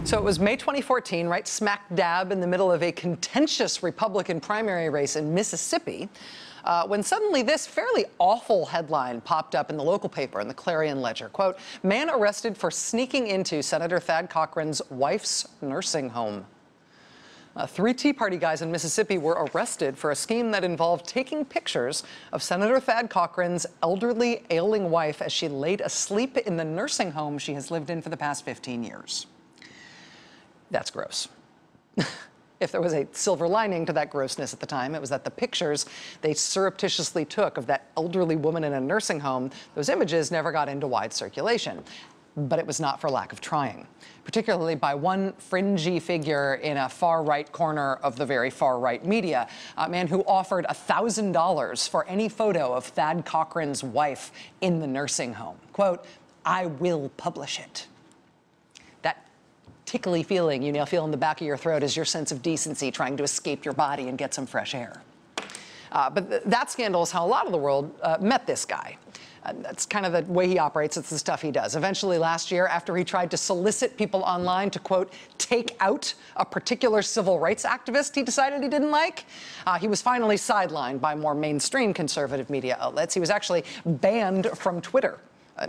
So it was May 2014, right smack dab in the middle of a contentious Republican primary race in Mississippi, when suddenly this fairly awful headline popped up in the local paper, in the Clarion Ledger. Quote, man arrested for sneaking into Senator Thad Cochran's wife's nursing home. Three Tea Party guys in Mississippi were arrested for a scheme that involved taking pictures of Senator Thad Cochran's elderly, ailing wife as she laid asleep in the nursing home she has lived in for the past 15 years. That's gross. If there was a silver lining to that grossness at the time, it was that the pictures they surreptitiously took of that elderly woman in a nursing home, those images never got into wide circulation. But it was not for lack of trying, particularly by one fringy figure in a far-right corner of the very far-right media, a man who offered $1,000 for any photo of Thad Cochran's wife in the nursing home. Quote, I will publish it. That tickly feeling you now feel in the back of your throat is your sense of decency trying to escape your body and get some fresh air. But that scandal is how a lot of the world met this guy. That's kind of the way he operates. It's the stuff he does. Eventually last year, after he tried to solicit people online to, quote, take out a particular civil rights activist he decided he didn't like, he was finally sidelined by more mainstream conservative media outlets. He was actually banned from Twitter,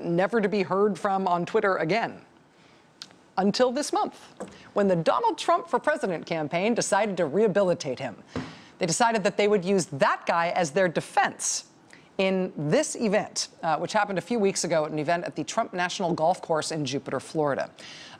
never to be heard from on Twitter again. Until this month, when the Donald Trump for President campaign decided to rehabilitate him. They decided that they would use that guy as their defense in this event, which happened a few weeks ago at an event at the Trump National Golf Course in Jupiter, Florida.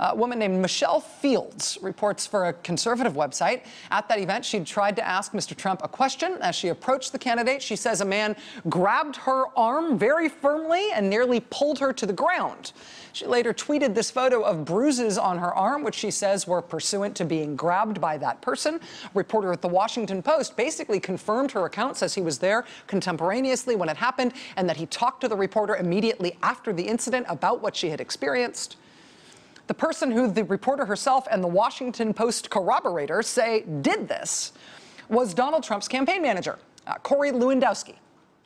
A woman named Michelle Fields reports for a conservative website. At that event, she'd tried to ask Mr. Trump a question. As she approached the candidate, she says a man grabbed her arm very firmly and nearly pulled her to the ground. She later tweeted this photo of bruises on her arm, which she says were pursuant to being grabbed by that person. A reporter at the Washington Post basically confirmed her account, says he was there contemporaneously when it happened, and that he talked to the reporter immediately after the incident about what she had experienced. The person who the reporter herself and the Washington Post corroborator say did this was Donald Trump's campaign manager, Corey Lewandowski.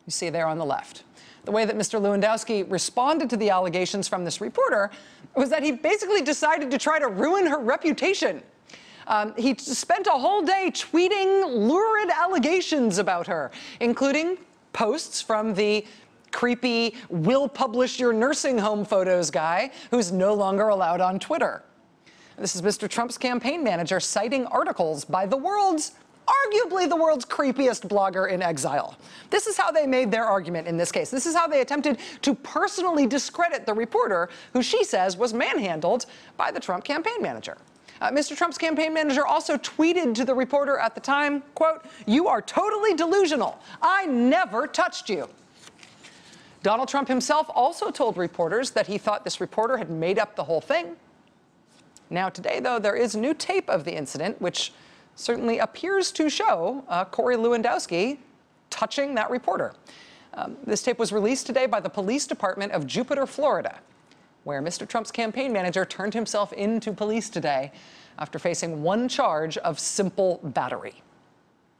You see there on the left. The way that Mr. Lewandowski responded to the allegations from this reporter was that he basically decided to try to ruin her reputation. He spent a whole day tweeting lurid allegations about her, including posts from the creepy will publish your nursing home photos guy who's no longer allowed on Twitter. This is Mr. Trump's campaign manager citing articles by arguably the world's creepiest blogger in exile. This is how they made their argument in this case. This is how they attempted to personally discredit the reporter who she says was manhandled by the Trump campaign manager. Mr. Trump's campaign manager also tweeted to the reporter at the time, quote, you are totally delusional. I never touched you. Donald Trump himself also told reporters that he thought this reporter had made up the whole thing. Now today, though, there is new tape of the incident, which certainly appears to show Corey Lewandowski touching that reporter. This tape was released today by the police department of Jupiter, Florida, where Mr. Trump's campaign manager turned himself into police today after facing one charge of simple battery.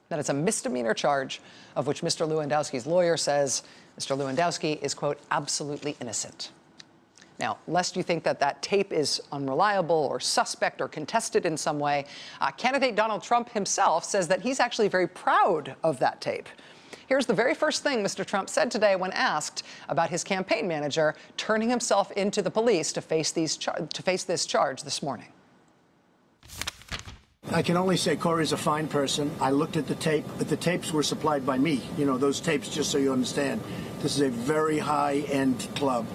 That is a misdemeanor charge of which Mr. Lewandowski's lawyer says Mr. Lewandowski is, quote, absolutely innocent. Now, lest you think that that tape is unreliable or suspect or contested in some way, candidate Donald Trump himself says that he's actually very proud of that tape. Here's the very first thing Mr. Trump said today when asked about his campaign manager turning himself into the police to face this charge this morning. I can only say Corey's a fine person. I looked at the tape, but the tapes were supplied by me. You know, those tapes, just so you understand. This is a very high-end club,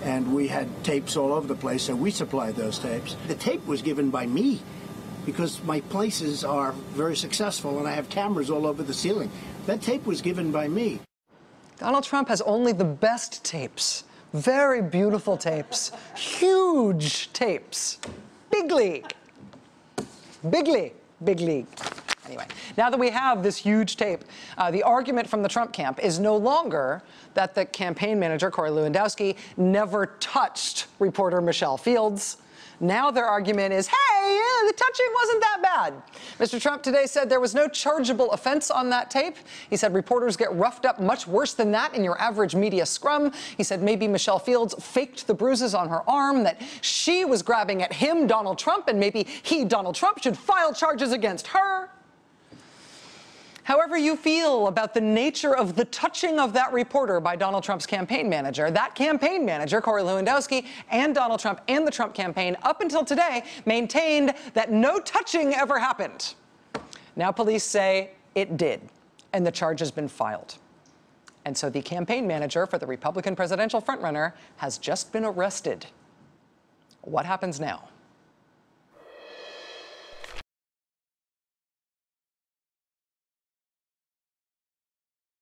and we had tapes all over the place, and we supplied those tapes. The tape was given by me because my places are very successful, and I have cameras all over the ceiling. That tape was given by me. Donald Trump has only the best tapes. Very beautiful tapes. Huge tapes. Big league. Big league. Big league. Anyway, now that we have this huge tape, the argument from the Trump camp is no longer that the campaign manager, Corey Lewandowski, never touched reporter Michelle Fields. Now their argument is, hey, the touching wasn't that bad. Mr. Trump today said there was no chargeable offense on that tape. He said reporters get roughed up much worse than that in your average media scrum. He said maybe Michelle Fields faked the bruises on her arm, that she was grabbing at him, Donald Trump, and maybe he, Donald Trump, should file charges against her. However you feel about the nature of the touching of that reporter by Donald Trump's campaign manager, that campaign manager, Corey Lewandowski, and Donald Trump and the Trump campaign, up until today, maintained that no touching ever happened. Now police say it did, and the charge has been filed. And so the campaign manager for the Republican presidential frontrunner has just been arrested. What happens now?